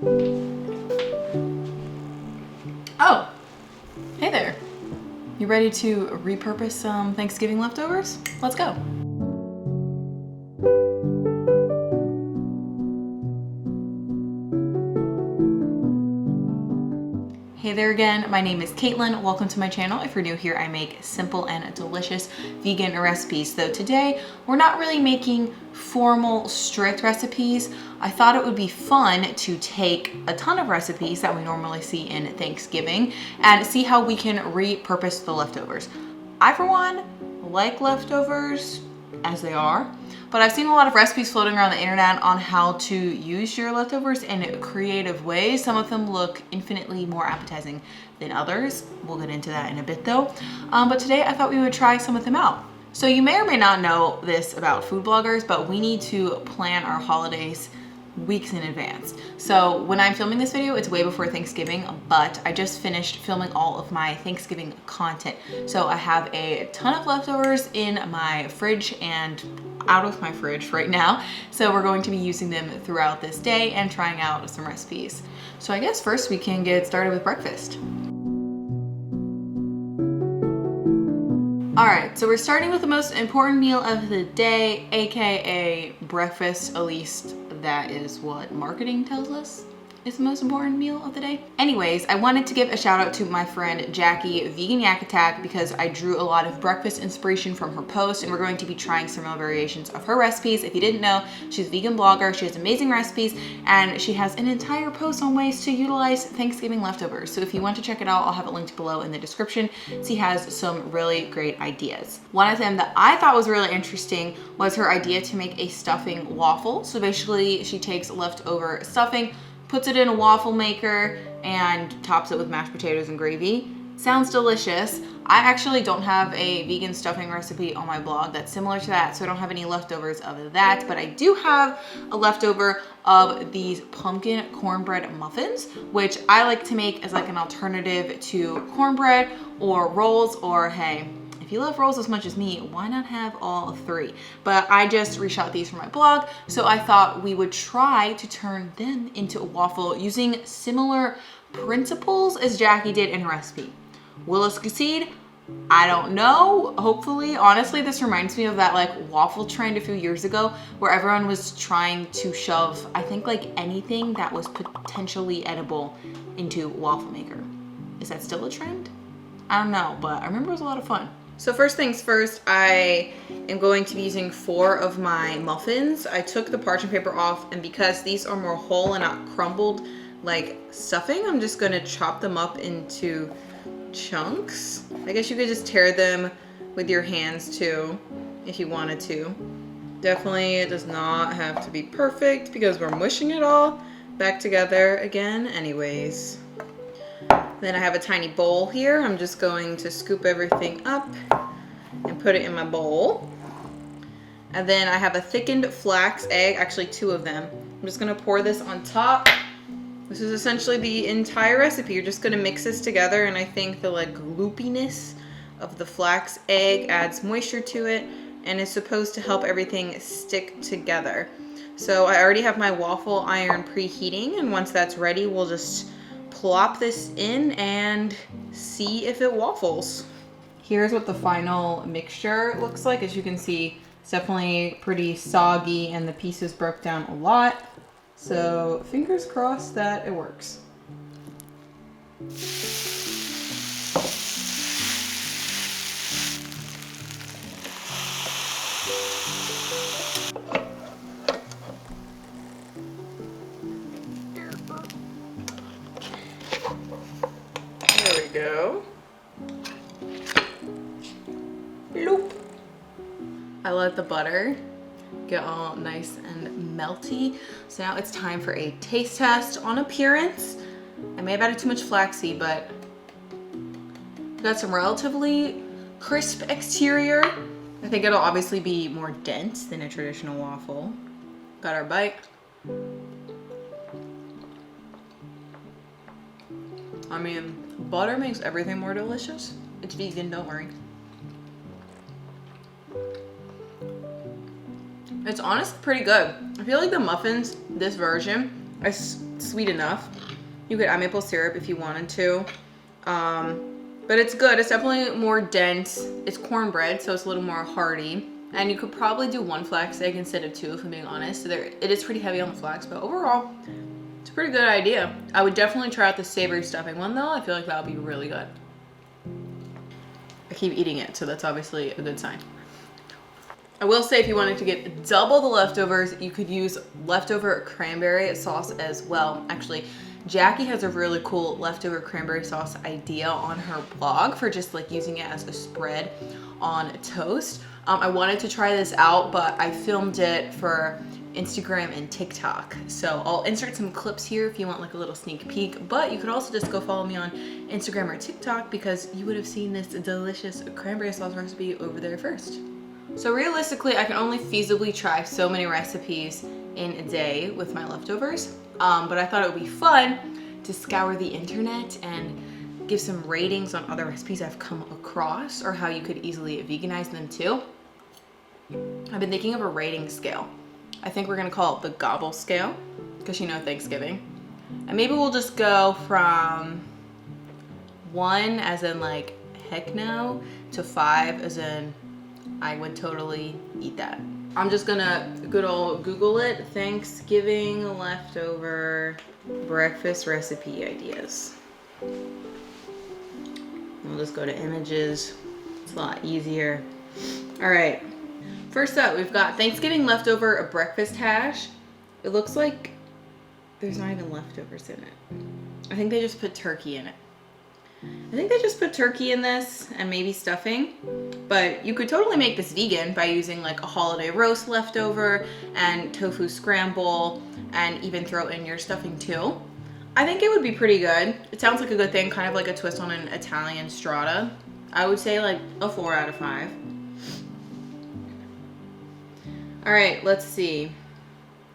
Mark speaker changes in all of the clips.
Speaker 1: Oh, hey there. You ready to repurpose some Thanksgiving leftovers? Let's go. Hey there again, my name is Caitlin. Welcome to my channel. If you're new here, I make simple and delicious vegan recipes. Though today, we're not really making formal, strict recipes. I thought it would be fun to take a ton of recipes that we normally see in Thanksgiving and see how we can repurpose the leftovers. I, for one, like leftovers as they are, but I've seen a lot of recipes floating around the internet on how to use your leftovers in creative ways. Some of them look infinitely more appetizing than others. We'll get into that in a bit though. But today I thought we would try some of them out. So you may or may not know this about food bloggers, but we need to plan our holidays weeks in advance. So when I'm filming this video, it's way before Thanksgiving, but I just finished filming all of my Thanksgiving content. So I have a ton of leftovers in my fridge and out of my fridge right now. So we're going to be using them throughout this day and trying out some recipes. So I guess first we can get started with breakfast. All right, so we're starting with the most important meal of the day, AKA breakfast. At least that is what marketing tells us is the most important meal of the day. Anyways, I wanted to give a shout out to my friend Jackie, Vegan Yak Attack, because I drew a lot of breakfast inspiration from her post, and we're going to be trying similar variations of her recipes. If you didn't know, she's a vegan blogger. She has amazing recipes, and she has an entire post on ways to utilize Thanksgiving leftovers. So if you want to check it out, I'll have it linked below in the description. She has some really great ideas. One of them that I thought was really interesting was her idea to make a stuffing waffle. So basically, she takes leftover stuffing, puts it in a waffle maker, and tops it with mashed potatoes and gravy. Sounds delicious. I actually don't have a vegan stuffing recipe on my blog that's similar to that, so I don't have any leftovers of that, but I do have a leftover of these pumpkin cornbread muffins, which I like to make as like an alternative to cornbread or rolls, or hey, if you love rolls as much as me, why not have all three? But I just reshot these for my blog, so I thought we would try to turn them into a waffle using similar principles as Jackie did in her recipe. Will it succeed? I don't know. Hopefully. Honestly, this reminds me of that like waffle trend a few years ago where everyone was trying to shove, I think, like anything that was potentially edible into a waffle maker. Is that still a trend? I don't know, but I remember it was a lot of fun. So first things first, I am going to be using 4 of my muffins. I took the parchment paper off, and because these are more whole and not crumbled like stuffing, I'm just gonna chop them up into chunks. I guess you could just tear them with your hands too, if you wanted to. Definitely, it does not have to be perfect because we're mushing it all back together again anyways. Then I have a tiny bowl here. I'm just going to scoop everything up and put it in my bowl. And then I have a thickened flax egg, actually 2 of them. I'm just gonna pour this on top. This is essentially the entire recipe. You're just gonna mix this together, and I think the like gloopiness of the flax egg adds moisture to it and is supposed to help everything stick together. So I already have my waffle iron preheating, and once that's ready, we'll just plop this in and see if it waffles. Here's what the final mixture looks like. As you can see, it's definitely pretty soggy and the pieces broke down a lot. So fingers crossed that it works. There we go. Bloop. I let the butter get all nice and melty. So now it's time for a taste test on appearance. I may have added too much flaxseed, but got some relatively crisp exterior. I think it'll obviously be more dense than a traditional waffle. Got our bite. I mean, butter makes everything more delicious. It's vegan, don't worry. It's honestly pretty good. I feel like the muffins, this version, is sweet enough. You could add maple syrup if you wanted to. But it's good. It's definitely more dense. It's cornbread, so it's a little more hearty. And you could probably do 1 flax egg instead of 2, if I'm being honest. So it is pretty heavy on the flax, but overall, it's a pretty good idea. I would definitely try out the savory stuffing one though. I feel like that would be really good. I keep eating it, so that's obviously a good sign. I will say if you wanted to get double the leftovers, you could use leftover cranberry sauce as well. Actually, Jackie has a really cool leftover cranberry sauce idea on her blog for just like using it as a spread on toast. I wanted to try this out, but I filmed it for Instagram and TikTok. So I'll insert some clips here if you want like a little sneak peek, but you could also just go follow me on Instagram or TikTok because you would have seen this delicious cranberry sauce recipe over there first. So realistically, I can only feasibly try so many recipes in a day with my leftovers, but I thought it would be fun to scour the internet and give some ratings on other recipes I've come across or how you could easily veganize them too. I've been thinking of a rating scale. I think we're gonna call it the gobble scale because you know Thanksgiving. And maybe we'll just go from 1 as in like heck no to 5 as in I would totally eat that. I'm just gonna good old Google it. Thanksgiving leftover breakfast recipe ideas. We'll just go to images. It's a lot easier. All right. First up, we've got Thanksgiving leftover a breakfast hash. It looks like there's not even leftovers in it. I think they just put turkey in it. I think they just put turkey in this and maybe stuffing, but you could totally make this vegan by using like a holiday roast leftover and tofu scramble and even throw in your stuffing too. I think it would be pretty good. It sounds like a good thing, kind of like a twist on an Italian strata. I would say like a 4 out of 5. All right, let's see.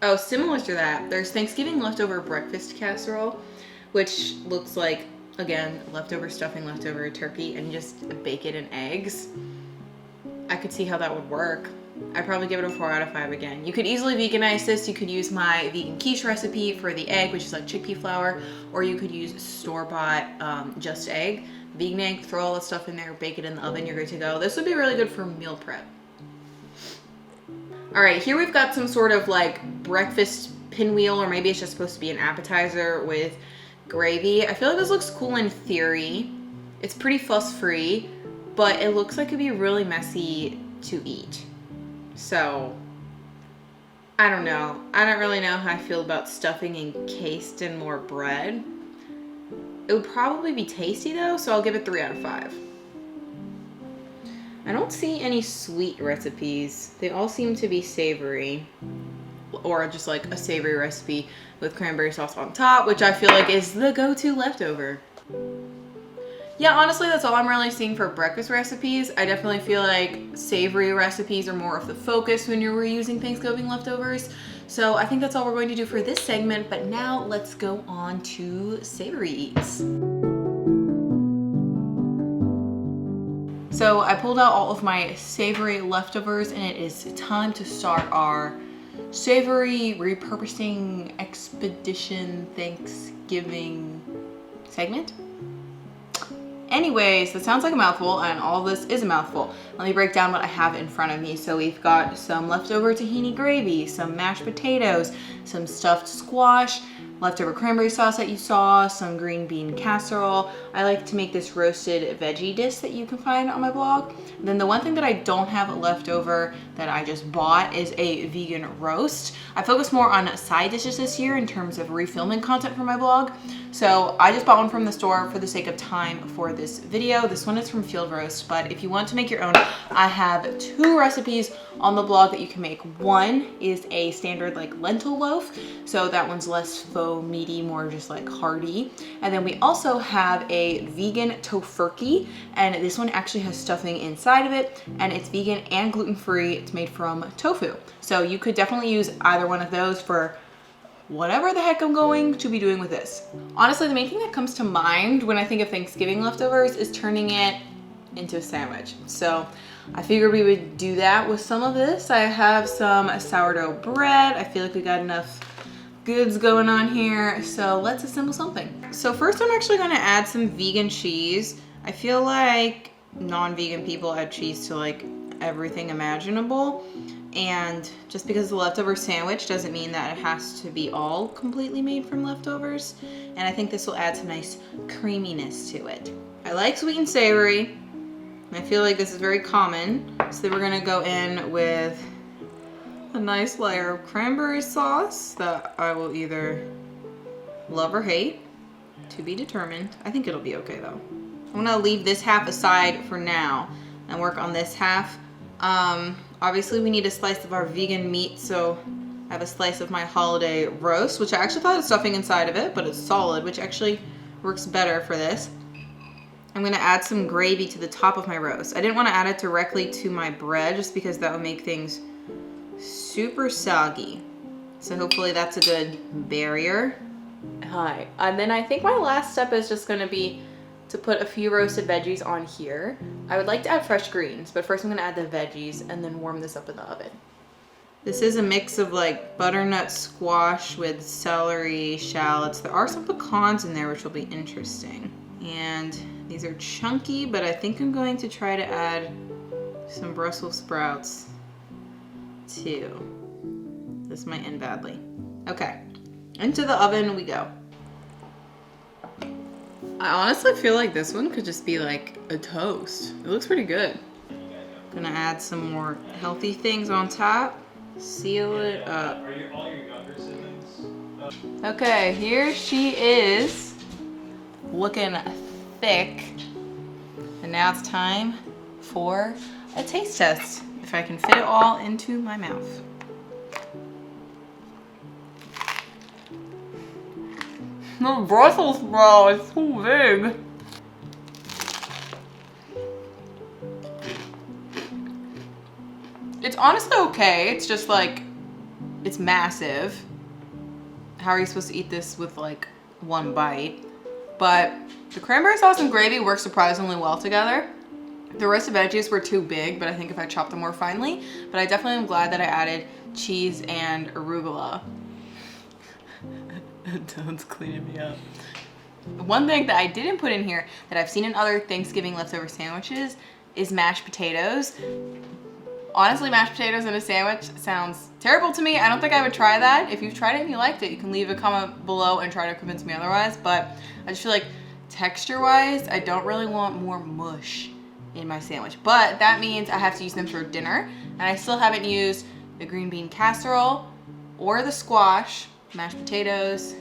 Speaker 1: Oh, similar to that, there's Thanksgiving leftover breakfast casserole, which looks like, again, leftover stuffing, leftover turkey, and just bake it in eggs. I could see how that would work. I'd probably give it a 4 out of 5 again. You could easily veganize this. You could use my vegan quiche recipe for the egg, which is like chickpea flour, or you could use store-bought just egg. Vegan egg, throw all the stuff in there, bake it in the oven, you're good to go. This would be really good for meal prep. All right, here we've got some sort of like breakfast pinwheel, or maybe it's just supposed to be an appetizer with gravy. I feel like this looks cool in theory. It's pretty fuss-free, but it looks like it'd be really messy to eat. So, I don't know. I don't really know how I feel about stuffing encased in more bread. It would probably be tasty though, so I'll give it 3 out of 5. I don't see any sweet recipes. They all seem to be savory, or just like a savory recipe with cranberry sauce on top, which I feel like is the go-to leftover. Yeah, honestly, that's all I'm really seeing for breakfast recipes. I definitely feel like savory recipes are more of the focus when you're reusing Thanksgiving leftovers. So I think that's all we're going to do for this segment, but now let's go on to savory eats. So I pulled out all of my savory leftovers and it is time to start our savory repurposing expedition Thanksgiving segment. Anyways, that sounds like a mouthful and all this is a mouthful. Let me break down what I have in front of me. So we've got some leftover tahini gravy, some mashed potatoes, some stuffed squash, leftover cranberry sauce that you saw, some green bean casserole. I like to make this roasted veggie dish that you can find on my blog. And then the one thing that I don't have left over that I just bought is a vegan roast. I focus more on side dishes this year in terms of refilming content for my blog. So I just bought one from the store for the sake of time for this video. This one is from Field Roast, but if you want to make your own, I have 2 recipes on the blog that you can make. One is a standard like lentil loaf. So that one's less faux meaty, more just like hearty. And then we also have a vegan tofurkey, and this one actually has stuffing inside of it, and it's vegan and gluten-free. It's made from tofu. So you could definitely use either one of those for whatever the heck I'm going to be doing with this. Honestly, the main thing that comes to mind when I think of Thanksgiving leftovers is turning it into a sandwich. So I figured we would do that with some of this. I have some sourdough bread. I feel like we got enough goods going on here, so let's assemble something. So first I'm actually gonna add some vegan cheese. I feel like non-vegan people add cheese to like everything imaginable, and just because it's a leftover sandwich doesn't mean that it has to be all completely made from leftovers. And I think this will add some nice creaminess to it. I like sweet and savory. I feel like this is very common. So we're gonna go in with a nice layer of cranberry sauce that I will either love or hate, to be determined. I think it'll be okay though. I'm gonna leave this half aside for now and work on this half. Obviously we need a slice of our vegan meat, so I have a slice of my holiday roast, which I actually thought had stuffing inside of it, but it's solid, which actually works better for this. I'm gonna add some gravy to the top of my roast. I didn't wanna add it directly to my bread just because that would make things super soggy. So hopefully that's a good barrier. Hi. And then I think my last step is just gonna be to put a few roasted veggies on here. I would like to add fresh greens, but first I'm gonna add the veggies and then warm this up in the oven. This is a mix of like butternut squash with celery, shallots. There are some pecans in there, which will be interesting. And these are chunky, but I think I'm going to try to add some Brussels sprouts too. This might end badly. Okay, into the oven we go. I honestly feel like this one could just be like a toast. It looks pretty good. Gonna add some more healthy things on top. Seal it up.
Speaker 2: Are all your younger siblings?
Speaker 1: Okay, here she is, looking thick. And now it's time for a taste test. If I can fit it all into my mouth. The Brussels sprout is so big. It's honestly okay. It's just like, it's massive. How are you supposed to eat this with like one bite? But the cranberry sauce and gravy work surprisingly well together. The roasted veggies were too big, but I think if I chopped them more finely. But I definitely am glad that I added cheese and arugula. Don's cleaning me up. One thing that I didn't put in here that I've seen in other Thanksgiving leftover sandwiches is mashed potatoes. Honestly, mashed potatoes in a sandwich sounds terrible to me. I don't think I would try that. If you've tried it and you liked it, you can leave a comment below and try to convince me otherwise. But I just feel like texture-wise, I don't really want more mush in my sandwich. But that means I have to use them for dinner. And I still haven't used the green bean casserole or the squash, mashed potatoes.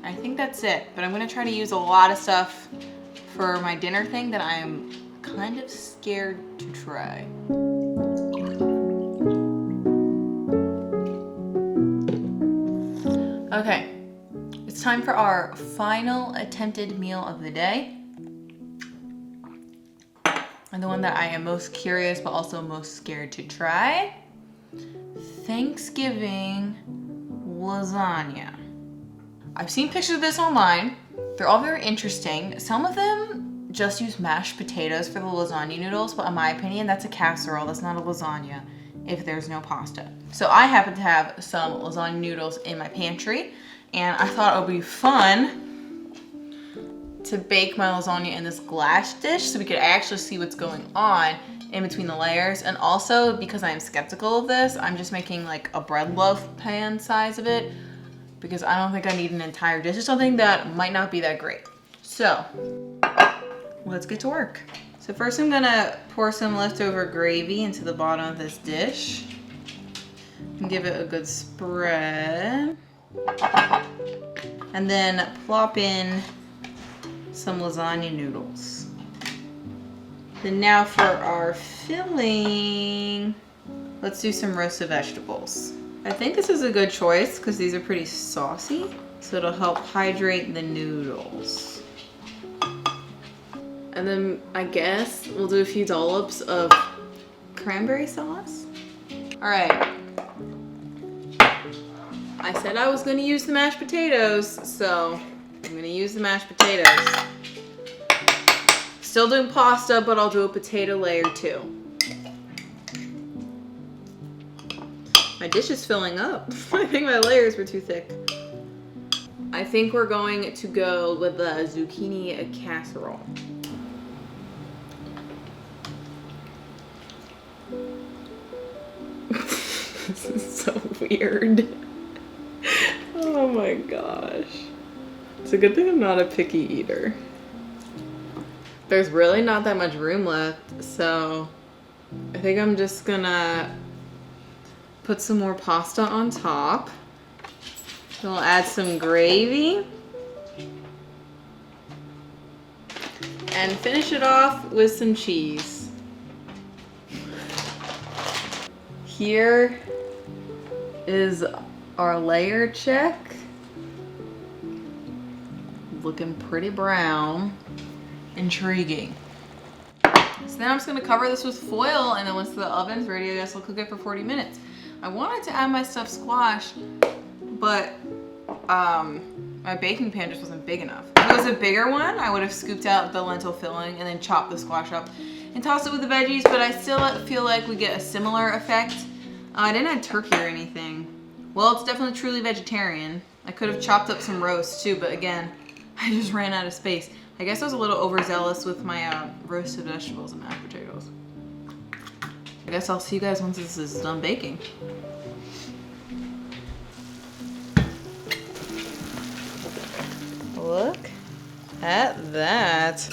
Speaker 1: I think that's it. But I'm gonna try to use a lot of stuff for my dinner thing that I'm kind of scared to try. Okay, it's time for our final attempted meal of the day. And the one that I am most curious but also most scared to try. Thanksgiving lasagna. I've seen pictures of this online. They're all very interesting. Some of them just use mashed potatoes for the lasagna noodles, but in my opinion, that's a casserole. That's not a lasagna if there's no pasta. So I happen to have some lasagna noodles in my pantry, and I thought it would be fun to bake my lasagna in this glass dish so we could actually see what's going on in between the layers. And also, because I am skeptical of this, I'm just making like a bread loaf pan size of it because I don't think I need an entire dish of something that might not be that great. So let's get to work. So first I'm gonna pour some leftover gravy into the bottom of this dish and give it a good spread. And then plop in some lasagna noodles. Then now for our filling, let's do some roasted vegetables. I think this is a good choice because these are pretty saucy, so it'll help hydrate the noodles. And then I guess we'll do a few dollops of cranberry sauce. All right. I said I was gonna use the mashed potatoes, so I'm gonna use the mashed potatoes. Still doing pasta, but I'll do a potato layer too. My dish is filling up. I think my layers were too thick. I think we're going to go with the zucchini casserole. This is so weird. Oh my gosh. It's a good thing I'm not a picky eater. There's really not that much room left, so I think I'm just gonna put some more pasta on top. Then we'll add some gravy. And finish it off with some cheese. Here is our layer check. Looking pretty brown. Intriguing. So then I'm just gonna cover this with foil, and then once the oven's ready, I guess I'll cook it for 40 minutes. I wanted to add my stuffed squash, but my baking pan just wasn't big enough. If it was a bigger one, I would have scooped out the lentil filling and then chopped the squash up and tossed it with the veggies, but I still feel like we get a similar effect. I didn't add turkey or anything. Well, it's definitely truly vegetarian. I could have chopped up some roast too, but again, I just ran out of space. I guess I was a little overzealous with my roasted vegetables and mashed potatoes. I guess I'll see you guys once this is done baking. Look at that.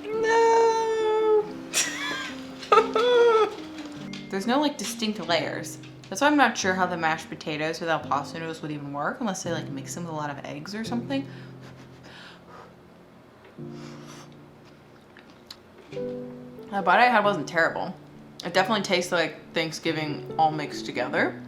Speaker 1: No. There's no like distinct layers. That's why I'm not sure how the mashed potatoes without pasta noodles would even work unless they like mix them with a lot of eggs or something. The bite I had wasn't terrible. It definitely tastes like Thanksgiving all mixed together.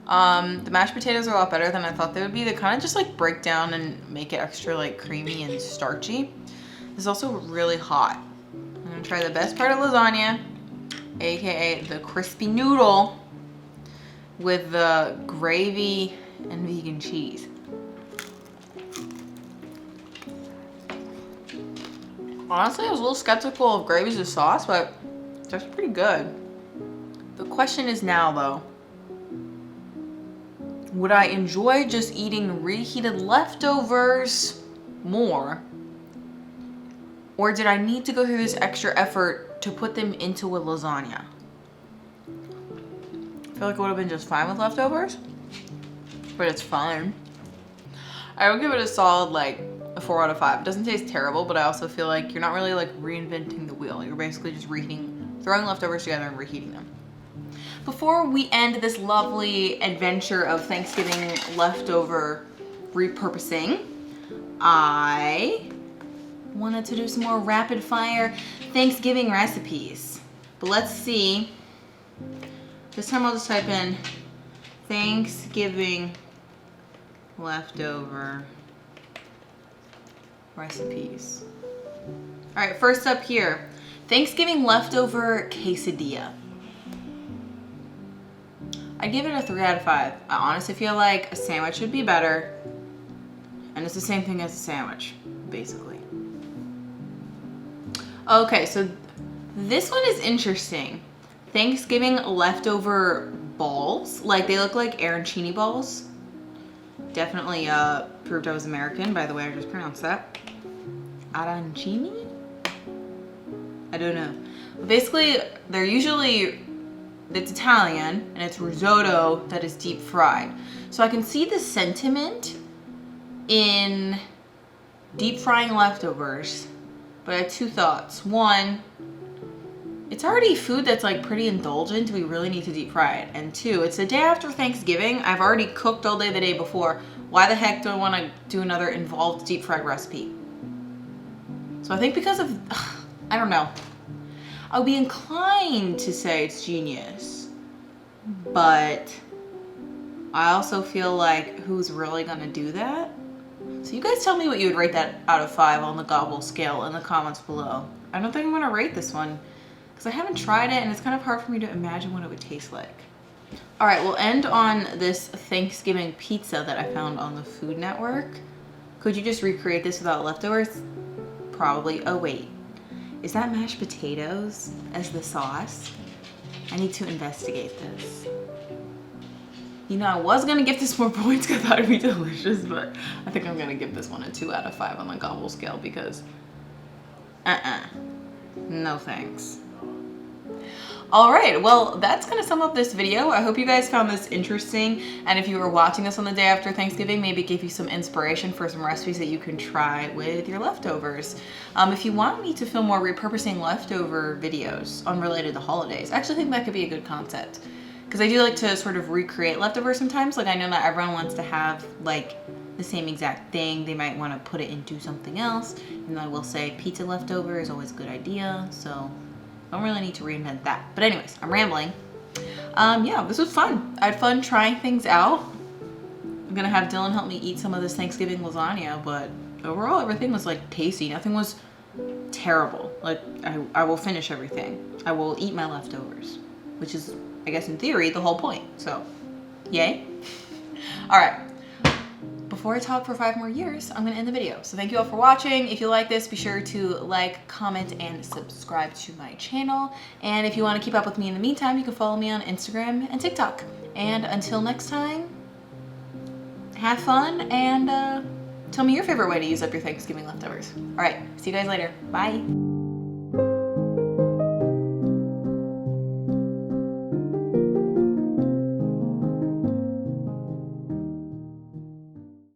Speaker 1: The mashed potatoes are a lot better than I thought they would be. They kind of just like break down and make it extra like creamy and starchy. It's also really hot. I'm gonna try the best part of lasagna, aka the crispy noodle with the gravy and vegan cheese. Honestly, I was a little skeptical of gravy as a sauce, but that's pretty good. The question is now though, would I enjoy just eating reheated leftovers more? Or did I need to go through this extra effort to put them into a lasagna? I feel like it would have been just fine with leftovers, but it's fine. I would give it a solid like a 4 out of 5. It doesn't taste terrible, but I also feel like you're not really like reinventing the wheel. You're basically just throwing leftovers together and reheating them. Before we end this lovely adventure of Thanksgiving leftover repurposing, I wanted to do some more rapid fire Thanksgiving recipes. But let's see. This time I'll just type in Thanksgiving leftover recipes. All right, first up here, Thanksgiving leftover quesadilla. I'd give it a 3 out of 5. I honestly feel like a sandwich would be better, and it's the same thing as a sandwich, basically. Okay, so this one is interesting. Thanksgiving leftover balls, like they look like arancini balls. Definitely proved I was American by the way I just pronounced that. Arancini? I don't know. Basically, they're usually, it's Italian and it's risotto that is deep fried. So I can see the sentiment in deep frying leftovers, but I have 2 thoughts. One, it's already food that's like pretty indulgent. Do we really need to deep fry it? And 2, it's the day after Thanksgiving. I've already cooked all day the day before. Why the heck do I want to do another involved deep fried recipe? So I think because of, I don't know. I would be inclined to say it's genius, but I also feel like who's really gonna do that? So you guys tell me what you would rate that out of 5 on the gobble scale in the comments below. I don't think I'm gonna rate this one because I haven't tried it and it's kind of hard for me to imagine what it would taste like. All right, we'll end on this Thanksgiving pizza that I found on the Food Network. Could you just recreate this without leftovers? Probably. Oh wait, Is that mashed potatoes as the sauce? I need to investigate this. You know, I was gonna give this more points because I thought it'd be delicious, but I think I'm gonna give this one a 2 out of 5 on the gobble scale because no thanks. All right, well, that's gonna sum up this video. I hope you guys found this interesting, and if you were watching this on the day after Thanksgiving, maybe it gave you some inspiration for some recipes that you can try with your leftovers. If you want me to film more repurposing leftover videos unrelated to holidays, I actually think that could be a good concept, because I do like to sort of recreate leftovers sometimes. Like, I know not everyone wants to have like the same exact thing. They might want to put it into something else, and I will say pizza leftover is always a good idea, so don't really need to reinvent that. But anyways, I'm rambling. Yeah, this was fun. I had fun trying things out. I'm gonna have Dylan help me eat some of this Thanksgiving lasagna, but overall everything was like tasty. Nothing was terrible. Like, I will finish everything. I will eat my leftovers, which is, I guess in theory, the whole point. So, yay. All right. Before I talk for 5 more years, I'm gonna end the video. So thank you all for watching. If you like this, be sure to like, comment, and subscribe to my channel. And if you wanna keep up with me in the meantime, you can follow me on Instagram and TikTok. And until next time, have fun and tell me your favorite way to use up your Thanksgiving leftovers. All right, see you guys later. Bye.